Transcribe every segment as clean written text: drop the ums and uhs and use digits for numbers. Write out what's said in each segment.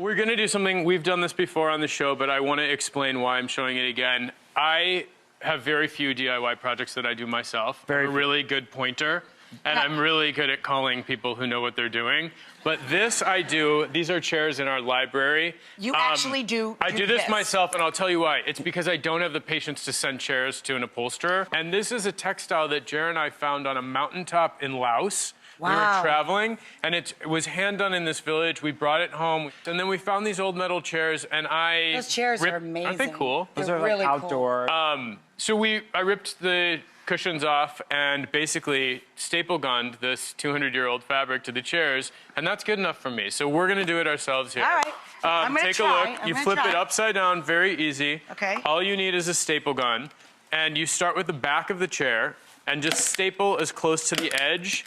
We're gonna do something, we've done this before on the show, but I wanna explain why I'm showing it again. I have very few DIY projects that I do myself. I'm a really good pointer, and I'm really good at calling people who know what they're doing. But this I do, these are chairs in our library. You actually do I do this myself, and I'll tell you why. It's because I don't have the patience to send chairs to an upholsterer. And this is a textile that Jared and I found on a mountaintop in Laos. Wow. We were traveling, and it was hand done in this village. We brought it home, and then we found these old metal chairs, and Those chairs are amazing. Aren't they cool? Those are really outdoor. Cool. So I ripped the cushions off and basically staple gunned this 200-year-old fabric to the chairs, and that's good enough for me. So we're gonna do it ourselves here. All right. I'm gonna take try. a look. You flip it upside down, very easy. Okay. All you need is a staple gun, and you start with the back of the chair and just staple as close to the edge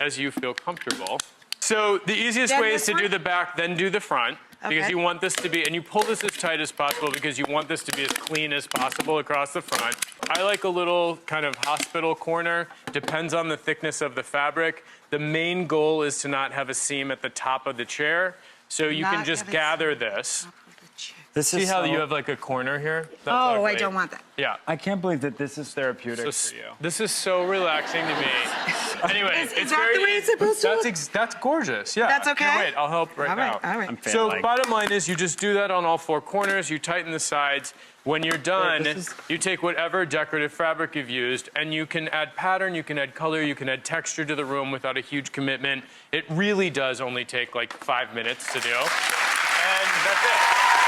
as you feel comfortable. So the easiest way is to do the back, then do the front. Because you want this to be, and you pull this as tight as possible because you want this to be as clean as possible across the front. I like a little kind of hospital corner, depends on the thickness of the fabric. The main goal is to not have a seam at the top of the chair, so you can just gather this. See how you have like a corner here? That's ugly. I ugly. don't want that. Yeah. I can't believe that this is therapeutic for you. This is so relaxing to me. Anyway, Is it's that very, the way it's supposed to look? That's gorgeous, yeah. That's okay? Here, wait, I'll help right now. All right. I'm So failing. bottom line is you just do that on all four corners, you tighten the sides. When you're done, you take whatever decorative fabric you've used and you can add pattern, you can add color, you can add texture to the room without a huge commitment. It really does only take like 5 minutes to do. And that's it.